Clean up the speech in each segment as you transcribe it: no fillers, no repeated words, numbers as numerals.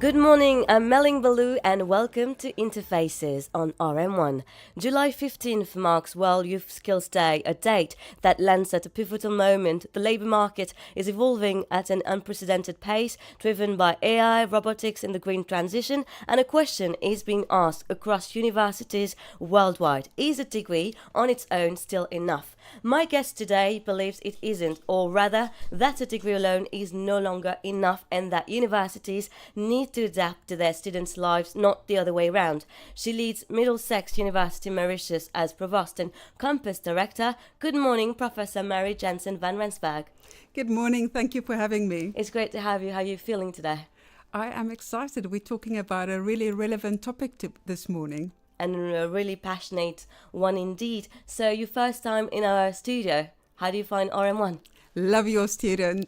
Good morning, I'm Meling, Balloo, and welcome to Interfaces on RM1. July 15th marks World Youth Skills Day, a date that lands at a pivotal moment. The labour market is evolving at an unprecedented pace, driven by AI, robotics, and the green transition, and a question is being asked across universities worldwide. Is a degree on its own still enough? My guest today believes it isn't, or rather, that a degree alone is no longer enough and that universities need to adapt to their students' lives, not the other way around. She leads Middlesex University Mauritius as Provost and Campus Director. Good morning, Professor Mary Jensen van Rensberg. Good morning, thank you for having me. It's great to have you. How are you feeling today? I am excited. We're talking about a really relevant topic this morning. And a really passionate one indeed. So your first time in our studio, how do you find RM1? Love your studios,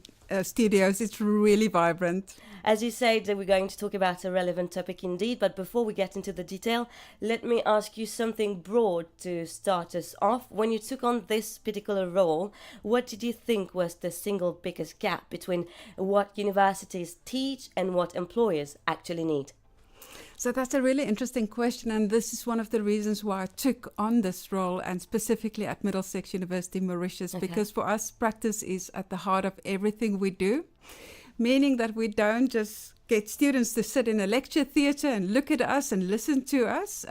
it's really vibrant. As you said, we're going to talk about a relevant topic indeed, but before we get into the detail, let me ask you something broad to start us off. When you took on this particular role, what did you think was the single biggest gap between what universities teach and what employers actually need? So that's a really interesting question, and this is one of the reasons why I took on this role, and specifically at Middlesex University Mauritius, because for us, practice is at the heart of everything we do, meaning that we don't just get students to sit in a lecture theatre and look at us and listen to us.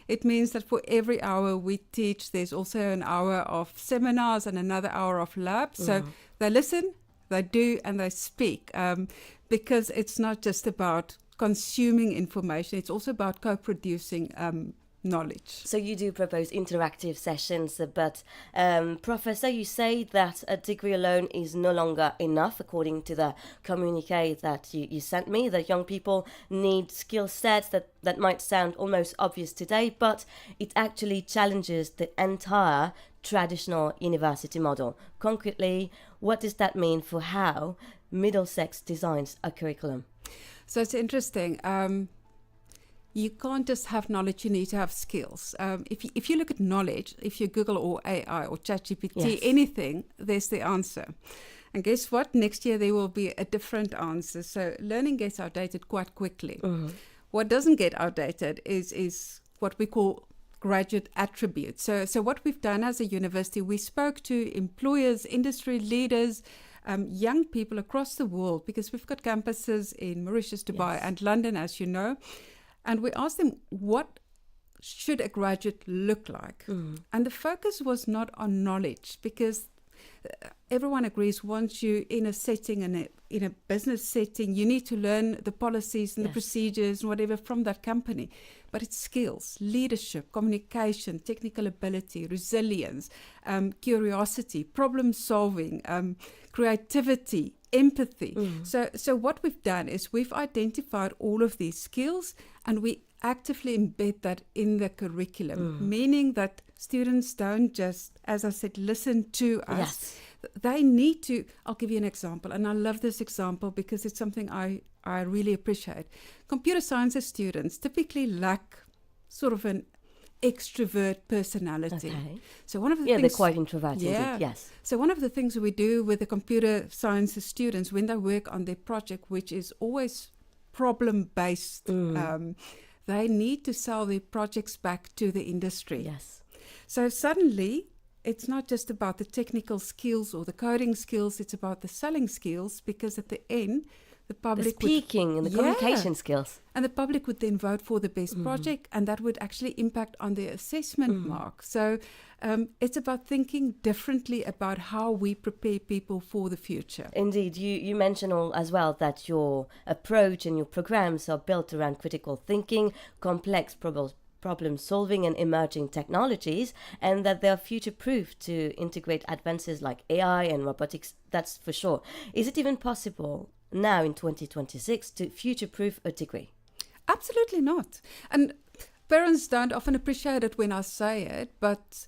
It means that for every hour we teach, there's also an hour of seminars and another hour of lab. So they listen, they do, and they speak, because it's not just about consuming information, it's also about co-producing knowledge. So you do propose interactive sessions, but Professor, you say that a degree alone is no longer enough, according to the communique that you sent me, that young people need skill sets that might sound almost obvious today, but it actually challenges the entire traditional university model. Concretely, what does that mean for how Middlesex designs a curriculum? So it's interesting. You can't just have knowledge, you need to have skills. If you look at knowledge, if you Google or AI or ChatGPT, anything, there's the answer. And guess what? Next year there will be a different answer. So learning gets outdated quite quickly. What doesn't get outdated is what we call graduate attributes. So what we've done as a university, we spoke to employers, industry leaders, young people across the world, because we've got campuses in Mauritius, Dubai, and London, as you know. And we asked them, what should a graduate look like? And the focus was not on knowledge, because everyone agrees once you're in a setting, and in a business setting, you need to learn the policies and the procedures and whatever from that company. But it's skills, leadership, communication, technical ability, resilience, curiosity, problem solving, creativity, empathy. So what we've done is we've identified all of these skills and we actively embed that in the curriculum, meaning that students don't just, as I said, listen to us. They need to, I'll give you an example, and I love this example because it's something I really appreciate. Computer sciences students typically lack sort of an extrovert personality. So one of the things, they're quite introverted. Yes. So one of the things we do with the computer sciences students when they work on their project, which is always problem-based, they need to sell their projects back to the industry. So suddenly, it's not just about the technical skills or the coding skills, it's about the selling skills, because at the end, the public the speaking and the communication skills. And the public would then vote for the best project, and that would actually impact on the assessment mark. So it's about thinking differently about how we prepare people for the future. Indeed, you mentioned as well that your approach and your programs are built around critical thinking, complex problem solving and emerging technologies, and that they are future-proof to integrate advances like AI and robotics, that's for sure. Is it even possible now in 2026 to future-proof a degree? Absolutely not. And parents don't often appreciate it when I say it, but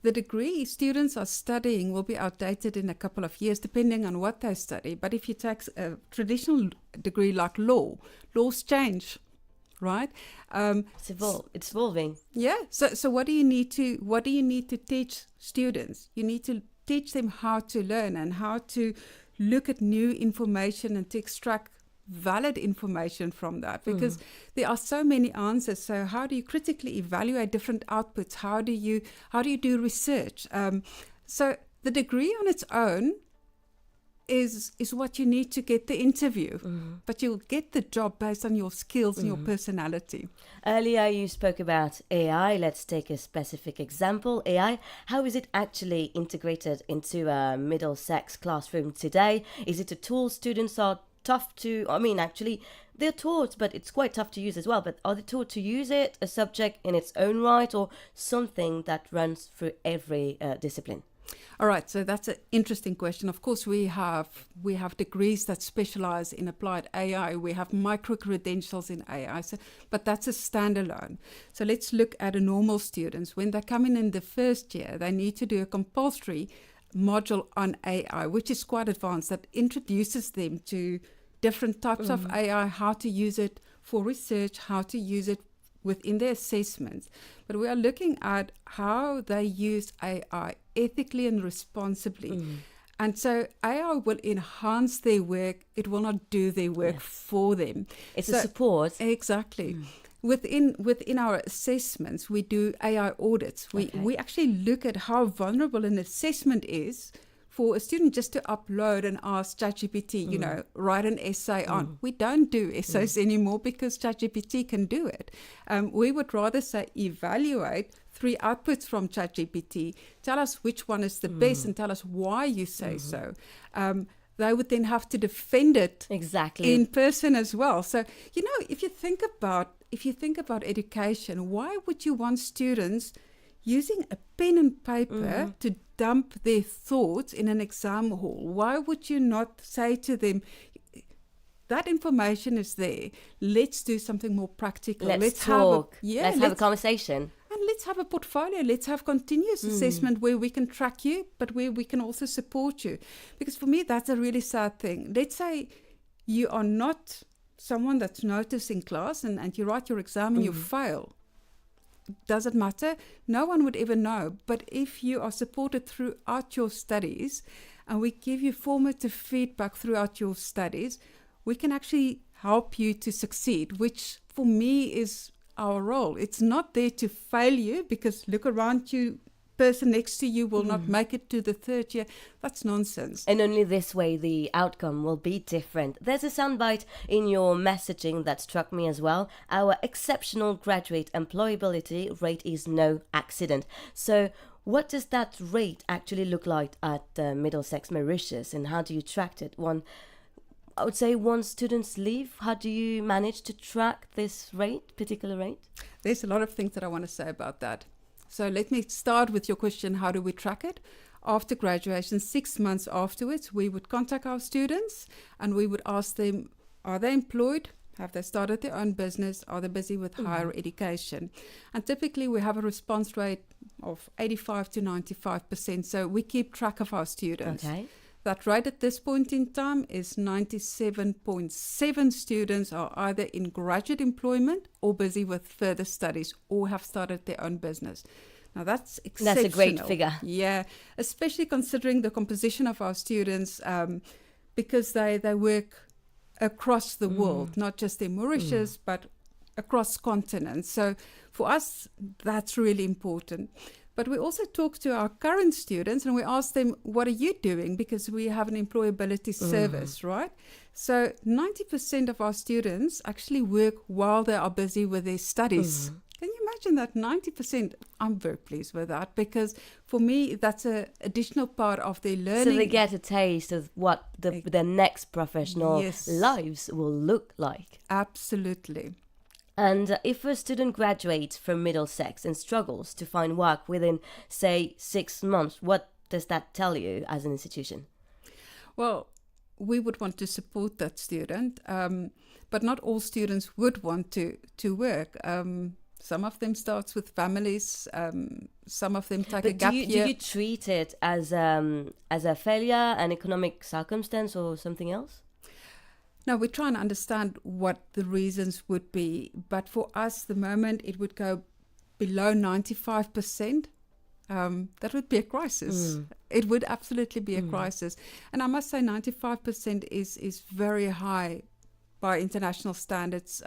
the degree students are studying will be outdated in a couple of years, depending on what they study. But if you take a traditional degree like laws change, right? It's evolving. Yeah. So what do you need to teach students? You need to teach them how to learn and how to look at new information and to extract valid information from that, because there are so many answers. So how do you critically evaluate different outputs? How do you do research? So the degree on its own is what you need to get the interview, but you'll get the job based on your skills and your personality. Earlier you spoke about AI. Let's take a specific example. AI, how is it actually integrated into a Middlesex classroom today? Is it a tool students are tough to, actually they're taught, but it's quite tough to use as well, but are they taught to use it, a subject in its own right, or something that runs through every discipline? All right, so that's an interesting question. Of course, we have degrees that specialize in applied AI. We have micro credentials in AI, but that's a standalone. So let's look at a normal students. When they come in the first year, they need to do a compulsory module on AI, which is quite advanced, that introduces them to different types of AI, how to use it for research, how to use it within their assessments. But we are looking at how they use AI ethically and responsibly. And so AI will enhance their work. It will not do their work for them. It's a support. Exactly. Within our assessments, we do AI audits. We actually look at how vulnerable an assessment is for a student just to upload and ask ChatGPT, write an essay on. We don't do essays anymore because ChatGPT can do it. We would rather say evaluate 3 outputs from ChatGPT, tell us which one is the best and tell us why you say so. They would then have to defend it in person as well. So, if you think about education, why would you want students using a pen and paper to dump their thoughts in an exam hall? Why would you not say to them, that information is there, let's do something more practical. Let's talk. Let's have a conversation. And let's have a portfolio. Let's have continuous assessment where we can track you, but where we can also support you. Because for me, that's a really sad thing. Let's say you are not someone that's noticed in class and you write your exam and you fail. Does it matter? No one would ever know. But if you are supported throughout your studies and we give you formative feedback throughout your studies, we can actually help you to succeed, which for me is our role. It's not there to fail you, because look around you, person next to you will not make it to the 3rd year. That's nonsense. And only this way the outcome will be different. There's a soundbite in your messaging that struck me as well. Our exceptional graduate employability rate is no accident. So what does that rate actually look like at Middlesex Mauritius, and how do you track it? I would say once students leave, how do you manage to track this particular rate? There's a lot of things that I want to say about that. So let me start with your question, how do we track it? After graduation, 6 months afterwards, we would contact our students and we would ask them, are they employed? Have they started their own business? Are they busy with higher education? And typically we have a response rate of 85 to 95%. So we keep track of our students. Okay. That rate at this point in time is 97.7 students are either in graduate employment or busy with further studies or have started their own business. Now that's exceptional. That's a great figure. Yeah, especially considering the composition of our students, because they work across the world, not just in Mauritius, but across continents. So for us, that's really important. But we also talk to our current students and we ask them, what are you doing? Because we have an employability service, right? So 90% of our students actually work while they are busy with their studies. Can you imagine that? 90%. I'm very pleased with that, because for me, that's an additional part of their learning. So they get a taste of what their next professional lives will look like. Absolutely. And if a student graduates from Middlesex and struggles to find work within, say, 6 months, what does that tell you as an institution? Well, we would want to support that student, but not all students would want to work. Some of them starts with families. Some of them take a gap year. Do you treat it as a failure, an economic circumstance, or something else? No, we try and understand what the reasons would be. But for us, the moment it would go below 95%, that would be a crisis. It would absolutely be a crisis. And I must say 95% is very high by international standards.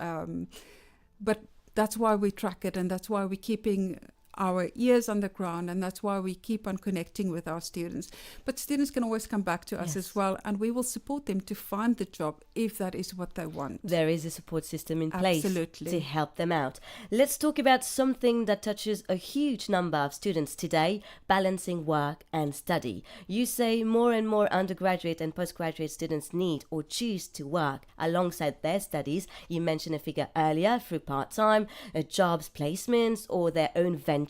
But that's why we track it, and that's why we're keeping our ears on the ground, and that's why we keep on connecting with our students. But students can always come back to us as well, and we will support them to find the job if that is what they want. There is a support system in place Absolutely. to help them out. Let's talk about something that touches a huge number of students today, balancing work and study. You say more and more undergraduate and postgraduate students need or choose to work alongside their studies. You mentioned a figure earlier through part-time, jobs, placements, or their own ventures.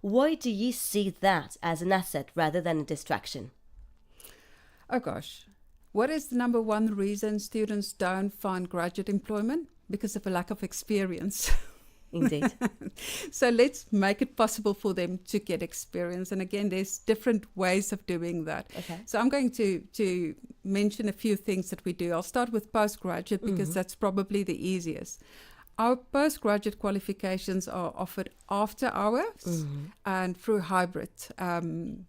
Why do you see that as an asset rather than a distraction? Oh gosh. What is the number one reason students don't find graduate employment? Because of a lack of experience. Indeed. So let's make it possible for them to get experience. And again, there's different ways of doing that. Okay. So I'm going to mention a few things that we do. I'll start with postgraduate because that's probably the easiest. Our postgraduate qualifications are offered after hours and through hybrid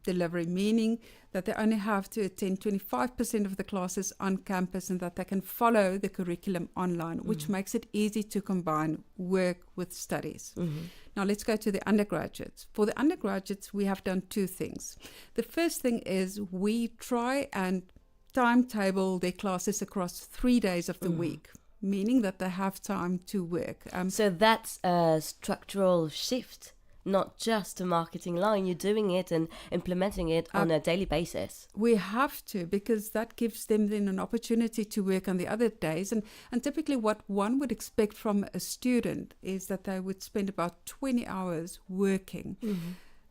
delivery, meaning that they only have to attend 25% of the classes on campus and that they can follow the curriculum online, which makes it easy to combine work with studies. Now let's go to the undergraduates. For the undergraduates, we have done two things. The first thing is we try and timetable their classes across 3 days of the week, meaning that they have time to work. So that's a structural shift, not just a marketing line. You're doing it and implementing it on a daily basis. We have to, because that gives them then an opportunity to work on the other days. And typically what one would expect from a student is that they would spend about 20 hours working.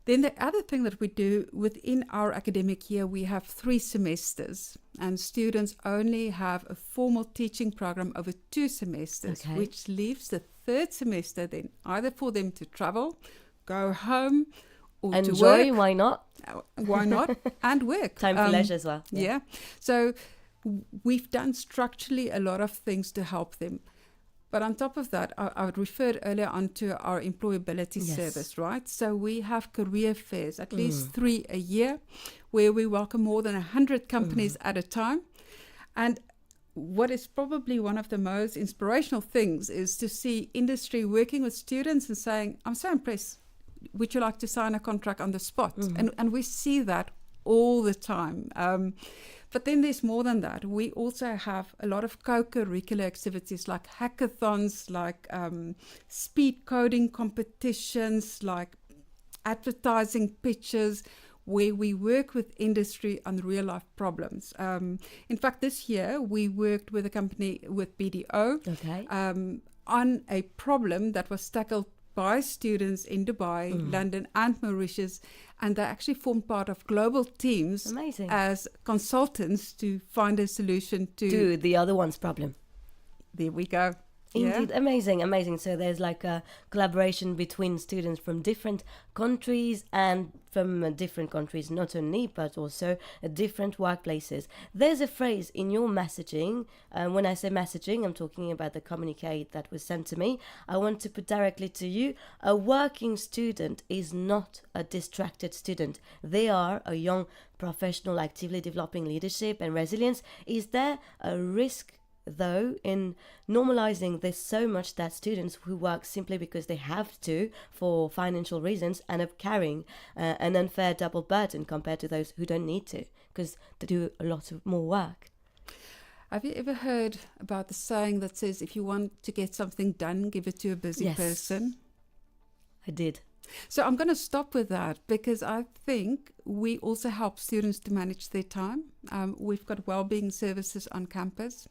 Then the other thing that we do within our academic year, we have 3 semesters, and students only have a formal teaching program over 2 semesters, which leaves the 3rd semester then either for them to travel, go home, or enjoy, to work. why not? Why not? And work. Time for leisure as well. Yeah. So we've done structurally a lot of things to help them. But on top of that, I referred earlier on to our employability service, right? So we have career fairs, at least 3 a year, where we welcome more than 100 companies at a time. And what is probably one of the most inspirational things is to see industry working with students and saying, I'm so impressed. Would you like to sign a contract on the spot? And we see that all the time. But then there's more than that. We also have a lot of co-curricular activities like hackathons, like speed coding competitions, like advertising pitches, where we work with industry on real life problems. In fact, this year we worked with a company with BDO on a problem that was tackled by students in Dubai, London and Mauritius, and they actually formed part of global teams as consultants to find a solution to the other one's problem. There we go. Indeed, amazing. So there's like a collaboration between students from different countries and from different countries, not only, but also different workplaces. There's a phrase in your messaging, when I say messaging, I'm talking about the communique that was sent to me. I want to put directly to you, a working student is not a distracted student. They are a young professional actively developing leadership and resilience. Is there a risk though in normalizing this so much that students who work simply because they have to for financial reasons end up carrying an unfair double burden compared to those who don't need to because they do a lot of more work? Have you ever heard about the saying that says, if you want to get something done, give it to a busy person? I did. So I'm going to stop with that because I think we also help students to manage their time. We've got wellbeing services on campus.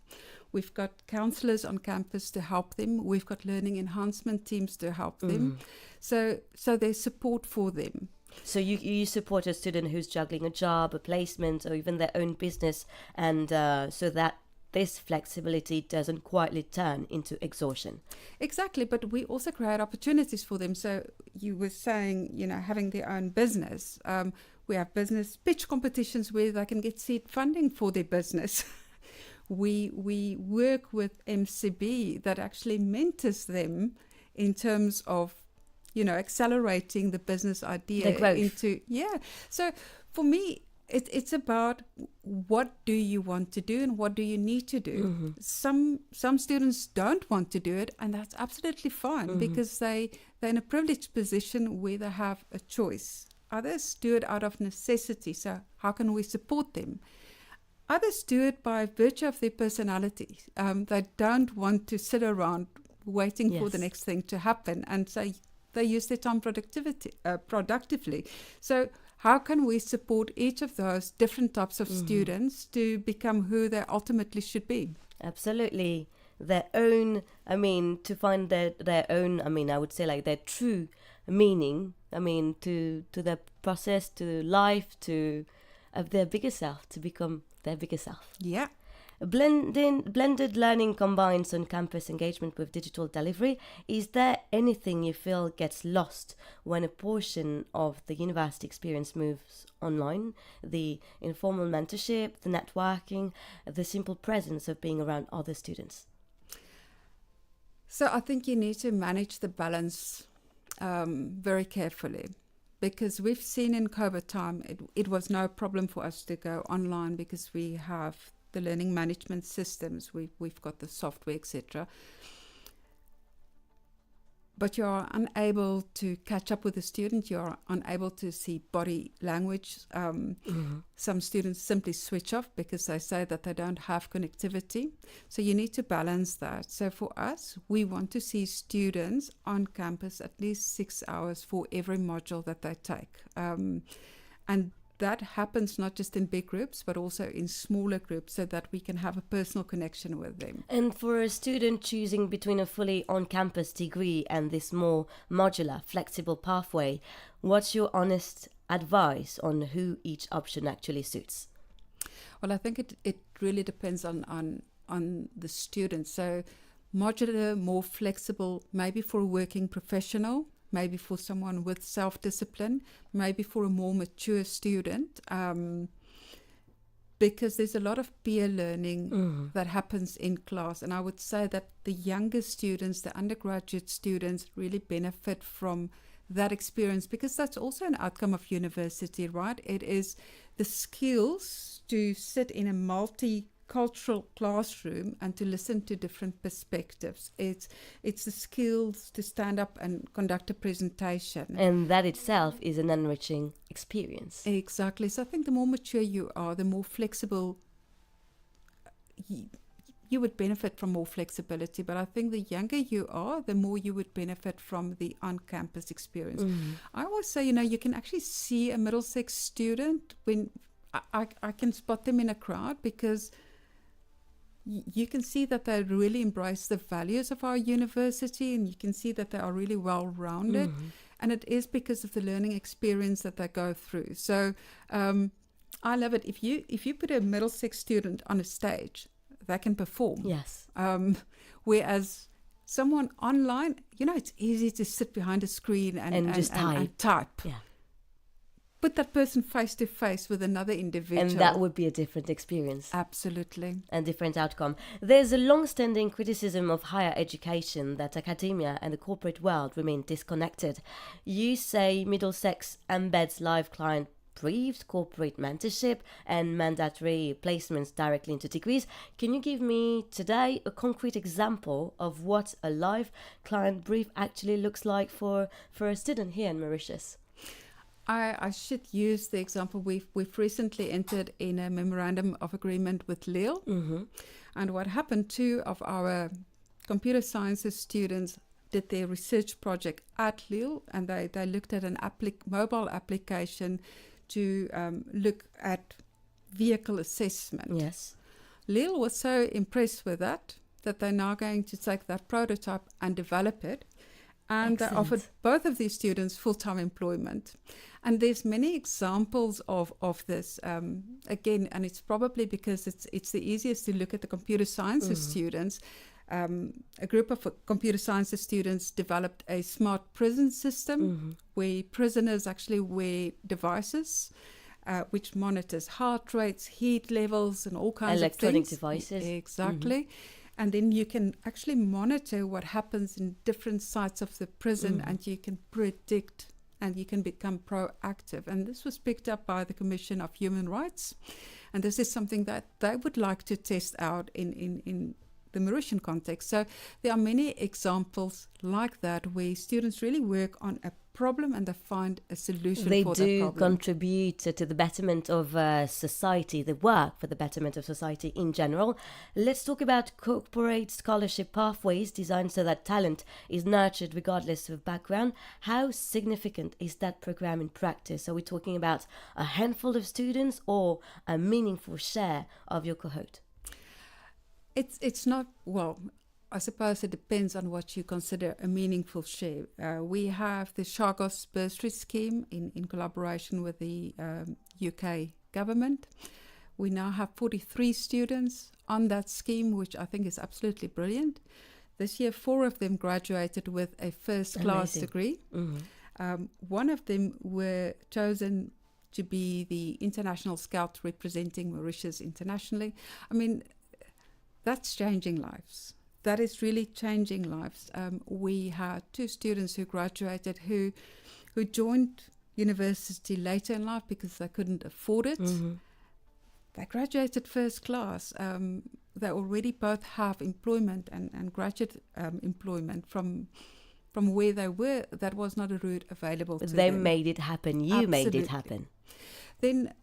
We've got counselors on campus to help them. We've got learning enhancement teams to help them. So there's support for them. So you support a student who's juggling a job, a placement, or even their own business, and so that this flexibility doesn't quietly turn into exhaustion. Exactly, but we also create opportunities for them. So you were saying, having their own business. We have business pitch competitions where they can get seed funding for their business. We work with MCB that actually mentors them in terms of, accelerating the business idea the growth. So for me, it's about what do you want to do and what do you need to do. Some students don't want to do it, and that's absolutely fine because they're in a privileged position where they have a choice. Others do it out of necessity, so how can we support them? Others do it by virtue of their personality. They don't want to sit around waiting for the next thing to happen, and so they use their time productively. So how can we support each of those different types of students to become who they ultimately should be? Absolutely. Their own, to find their own, I would say like their true meaning, to their process, to life, to their bigger self, to become their bigger self. Yeah. Blended learning combines on-campus engagement with digital delivery. Is there anything you feel gets lost when a portion of the university experience moves online? The informal mentorship, the networking, the simple presence of being around other students? So I think you need to manage the balance very carefully, because we've seen in COVID time, it was no problem for us to go online because we have the learning management systems, we've got the software, etc. But you're unable to catch up with the student. You're unable to see body language. Some students simply switch off because they say that they don't have connectivity. So you need to balance that. So for us, we want to see students on campus at least 6 hours for every module that they take. And that happens not just in big groups, but also in smaller groups so that we can have a personal connection with them. And for a student choosing between a fully on-campus degree and this more modular, flexible pathway, what's your honest advice on who each option actually suits? Well, I think it really depends on the student. So modular, more flexible, maybe for a working professional, maybe for someone with self-discipline, maybe for a more mature student, because there's a lot of peer learning that happens in class. And I would say that the younger students, the undergraduate students, really benefit from that experience, because that's also an outcome of university, right? It is the skills to sit in a multicultural classroom and to listen to different perspectives. It's the skills to stand up and conduct a presentation. And that itself is an enriching experience. Exactly. So I think the more mature you are, the more flexible you would benefit from more flexibility. But I think the younger you are, the more you would benefit from the on-campus experience. I always say, you can actually see a Middlesex student when I can spot them in a crowd, because you can see that they really embrace the values of our university, and you can see that they are really well-rounded. And it is because of the learning experience that they go through. So I love it. If you put a Middlesex student on a stage, they can perform. Yes. Whereas someone online, it's easy to sit behind a screen and just type. And type. Yeah. Put that person face to face with another individual. And that would be a different experience. Absolutely. And different outcome. There's a long-standing criticism of higher education that academia and the corporate world remain disconnected. You say Middlesex embeds live client briefs, corporate mentorship, and mandatory placements directly into degrees. Can you give me today a concrete example of what a live client brief actually looks like for a student here in Mauritius? I should use the example. We've recently entered in a memorandum of agreement with Lille. And what happened, 2 of our computer sciences students did their research project at Lille, and they looked at an mobile application to look at vehicle assessment. Yes. Lille was so impressed with that they're now going to take that prototype and develop it. And they offered both of these students full-time employment. And there's many examples of this. Again, and it's probably because it's the easiest to look at the computer sciences students. A group of computer sciences students developed a smart prison system where prisoners actually wear devices which monitors heart rates, heat levels, and all kinds of things. Electronic devices. Exactly. And then you can actually monitor what happens in different sites of the prison, and you can predict and you can become proactive. And this was picked up by the Commission of Human Rights. And this is something that they would like to test out in the Mauritian context. So there are many examples like that where students really work on a problem and they find a solution they for that do problem. contribute to the betterment of society, the work for the betterment of society in general. Let's talk about corporate scholarship pathways designed so that talent is nurtured regardless of background. How significant is that program in practice? Are we talking about a handful of students or a meaningful share of your cohort? It's not, well, I suppose it depends on what you consider a meaningful share. We have the Chagos bursary scheme in collaboration with the UK government. We now have 43 students on that scheme, which I think is absolutely brilliant. This year, 4 of them graduated with a first-class degree. Mm-hmm. One of them were chosen to be the international scout representing Mauritius internationally. I mean, that's changing lives. That is really changing lives. We had 2 students who graduated who joined university later in life because they couldn't afford it. Mm-hmm. They graduated first class. They already both have employment and graduate employment from where they were. That was not a route available to them. They made it happen. You made it happen. Then,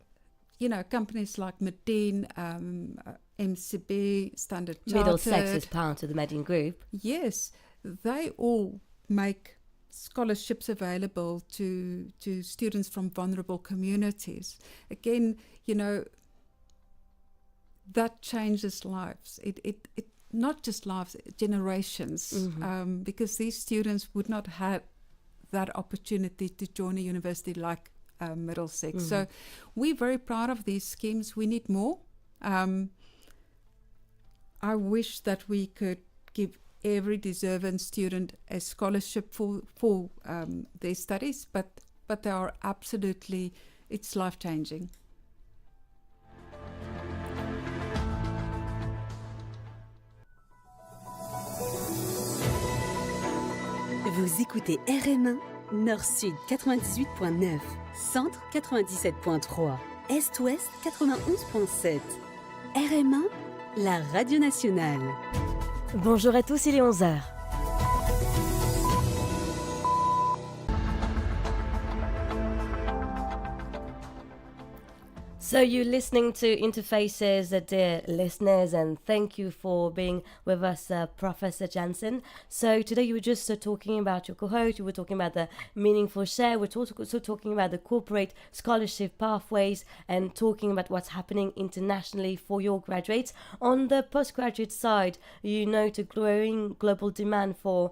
companies like Meling, MCB, Standard Chartered, Middlesex is part of the Meling group. Yes, they all make scholarships available to students from vulnerable communities. Again, that changes lives. It not just lives, generations, mm-hmm. Because these students would not have that opportunity to join a university like Middlesex. Mm-hmm. So we're very proud of these schemes. We need more. I wish that we could give every deserving student a scholarship for their studies, but they are absolutely, it's life-changing. Vous écoutez RM1, Nord-Sud 98.9, Centre 97.3, Est-Ouest 91.7. RM1, la radio nationale. Bonjour à tous, il est 11h. So you're listening to Interfaces, dear listeners, and thank you for being with us, Professor Jansen. So today you were just talking about your cohort, you were talking about the meaningful share, we're also talking about the corporate scholarship pathways and talking about what's happening internationally for your graduates. On the postgraduate side, you note a growing global demand for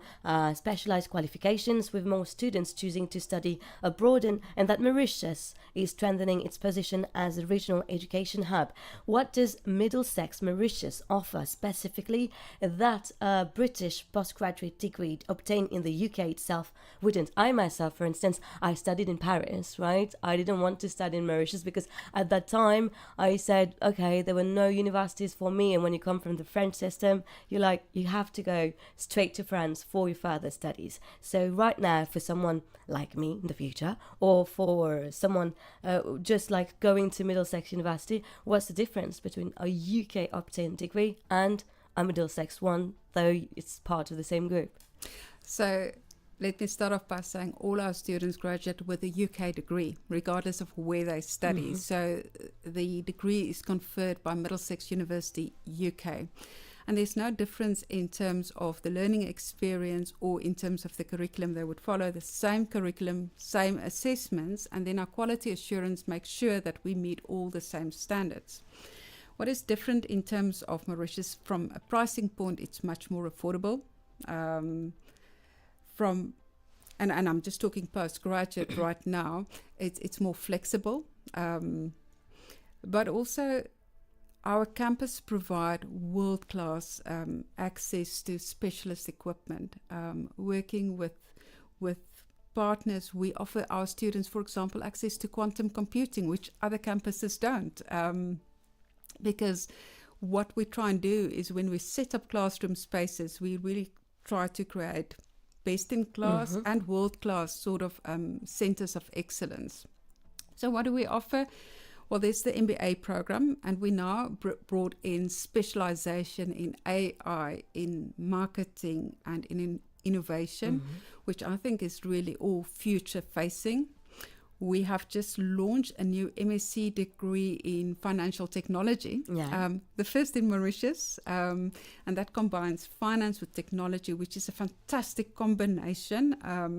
specialized qualifications, with more students choosing to study abroad, and that Mauritius is strengthening its position as a regional education hub. What does Middlesex Mauritius offer specifically that a British postgraduate degree obtained in the UK itself wouldn't? I myself, for instance, I studied in Paris, right? I didn't want to study in Mauritius because at that time I said, okay, there were no universities for me, and when you come from the French system, you have to go straight to France for your further studies. So right now, for someone like me in the future, or for someone just like going to Middlesex University, what's the difference between a UK obtained degree and a Middlesex one, though it's part of the same group? So let me start off by saying all our students graduate with a UK degree, regardless of where they study. Mm-hmm. So the degree is conferred by Middlesex University, UK. And there's no difference in terms of the learning experience or in terms of the curriculum. They would follow the same curriculum, same assessments, and then our quality assurance makes sure that we meet all the same standards. What is different in terms of Mauritius, from a pricing point, it's much more affordable. And I'm just talking postgraduate right now, it's more flexible. But also, our campus provide world-class access to specialist equipment. Working with partners, we offer our students, for example, access to quantum computing, which other campuses don't. Because what we try and do is when we set up classroom spaces, we really try to create best in class and world class sort of centers of excellence. So what do we offer? Well, there's the MBA program, and we now brought in specialization in AI, in marketing, and in innovation, which I think is really all future facing. We have just launched a new MSc degree in financial technology, the first in Mauritius, and that combines finance with technology, which is a fantastic combination.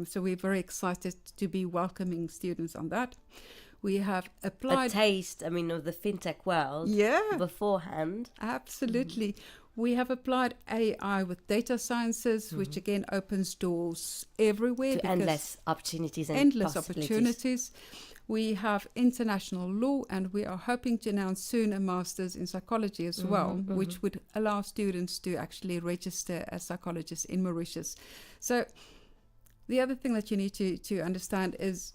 So we're very excited to be welcoming students on that. We have applied a taste, of the fintech world beforehand. Absolutely. We have applied AI with data sciences, which again opens doors everywhere. To endless opportunities and endless possibilities. opportunities. We have international law, and we are hoping to announce soon a master's in psychology as well, which would allow students to actually register as psychologists in Mauritius. So the other thing that you need to understand is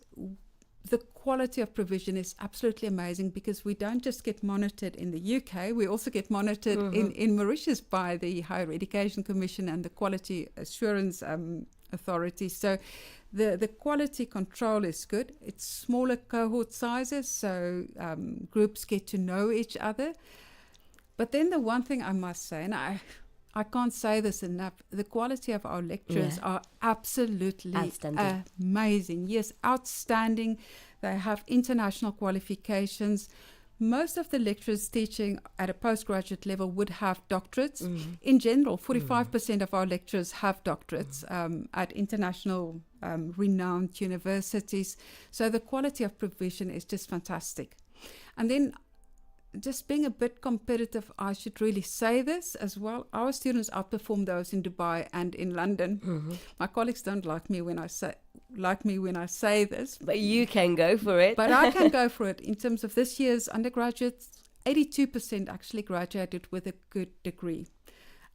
the quality of provision is absolutely amazing, because we don't just get monitored in the UK, we also get monitored in Mauritius by the Higher Education Commission and the Quality Assurance Authority. So the quality control is good. It's smaller cohort sizes, so groups get to know each other. But then the one thing I must say, and I can't say this enough, the quality of our lecturers are absolutely amazing. Yes, outstanding. They have international qualifications. Most of the lecturers teaching at a postgraduate level would have doctorates. In general, 45% of our lecturers have doctorates at international renowned universities. So the quality of provision is just fantastic. And then, just being a bit competitive, I should really say this as well. Our students outperform those in Dubai and in London. My colleagues don't like me when I say this. But you can go for it. But I can go for it. In terms of this year's undergraduates, 82% actually graduated with a good degree.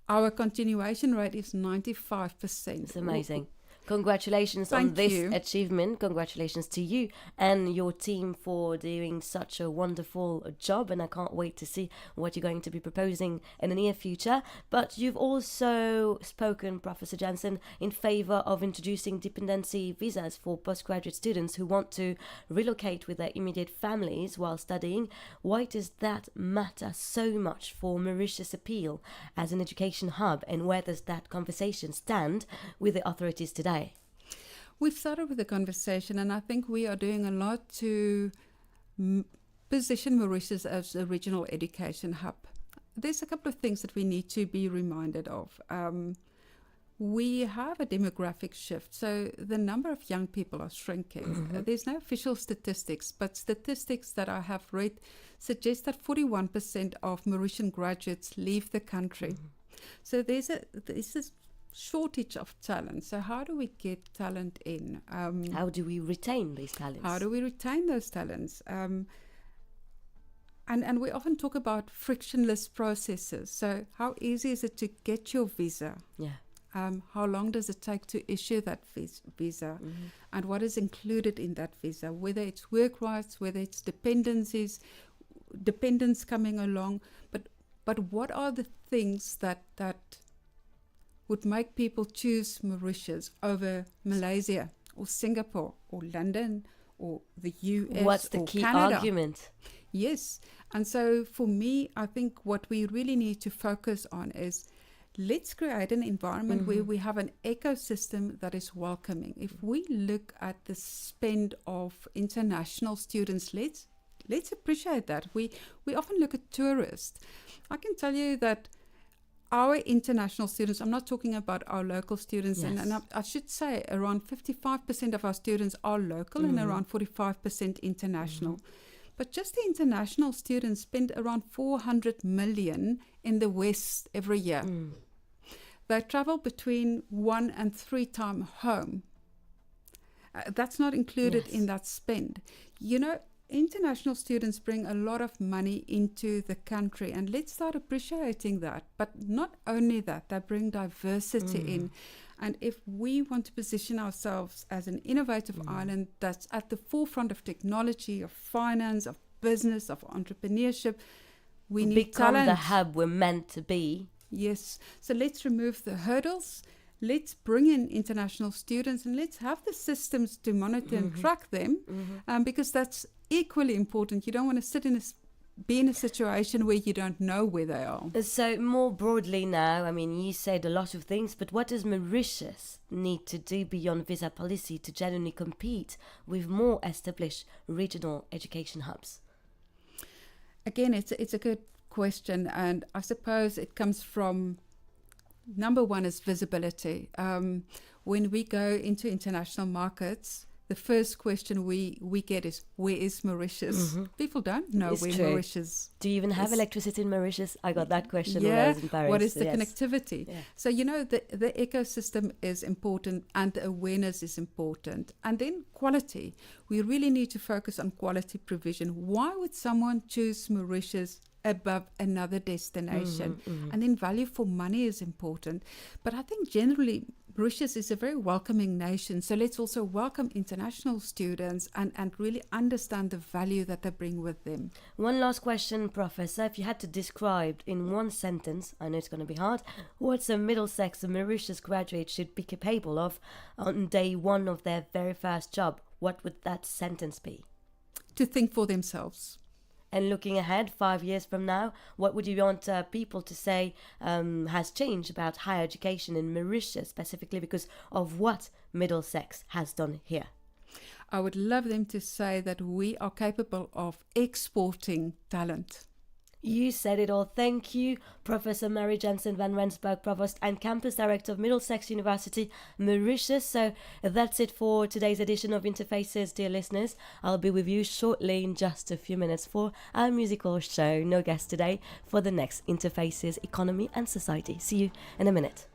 Our continuation rate is 95%. It's amazing. Congratulations Thank on this you. achievement. Congratulations to you and your team for doing such a wonderful job. And I can't wait to see what you're going to be proposing in the near future. But you've also spoken, Professor Jansen, in favor of introducing dependency visas for postgraduate students who want to relocate with their immediate families while studying. Why does that matter so much for Mauritius' appeal as an education hub? And where does that conversation stand with the authorities today? We've started with the conversation, and I think we are doing a lot to position Mauritius as a regional education hub. There's a couple of things that we need to be reminded of. We have a demographic shift, so the number of young people are shrinking. There's no official statistics, but statistics that I have read suggest that 41% of Mauritian graduates leave the country. So there's a shortage of talent. So how do we get talent in? How do we retain these talents? How do we retain those talents? And we often talk about frictionless processes. So how easy is it to get your visa? Yeah. How long does it take to issue that visa? And what is included in that visa? Whether it's work rights, whether it's dependents coming along. But what are the things that would make people choose Mauritius over Malaysia or Singapore or London or the US? What's the or key Canada? argument? Yes. And so for me, I think what we really need to focus on is, let's create an environment where we have an ecosystem that is welcoming. If we look at the spend of international students, let's appreciate that. We often look at tourists. I can tell you that our international students, I'm not talking about our local students, and I should say around 55% of our students are local and around 45% international. But just the international students spend around 400 million in the West every year. They travel between 1 and 3 times home. That's not included in that spend. You know, international students bring a lot of money into the country, and let's start appreciating that. But not only that, they bring diversity in. And if we want to position ourselves as an innovative island that's at the forefront of technology, of finance, of business, of entrepreneurship, we need become talent. the hub we're meant to be. Yes. So let's remove the hurdles. let's bring in international students and let's have the systems to monitor and track them, because that's equally important. You don't want to be in a situation where you don't know where they are. So more broadly now, I mean, you said a lot of things, but what does Mauritius need to do beyond visa policy to genuinely compete with more established regional education hubs? Again, it's a good question, and I suppose it comes from, number one is visibility. When we go into international markets, the first question we get is, where is Mauritius? People don't know It's where true. Mauritius Do you even have is. electricity in Mauritius? I got that question when I was in Paris. What is the Yes. connectivity? Yeah. So, the ecosystem is important and the awareness is important. And then quality. We really need to focus on quality provision. Why would someone choose Mauritius above another destination? And then value for money is important. But I think generally Mauritius is a very welcoming nation. So let's also welcome international students and really understand the value that they bring with them. One last question, Professor. If you had to describe in one sentence, I know it's going to be hard, what's a Middlesex Mauritius graduate should be capable of on day one of their very first job, what would that sentence be? To think for themselves. And looking ahead 5 years from now, what would you want people to say has changed about higher education in Mauritius, specifically because of what Middlesex has done here? I would love them to say that we are capable of exporting talent. You said it all. Thank you, Professor Mary Jensen van Rensburg, Provost and Campus Director of Middlesex University, Mauritius. So that's it for today's edition of Interfaces, dear listeners. I'll be with you shortly in just a few minutes for our musical show. No guest today for the next Interfaces, Economy and Society. See you in a minute.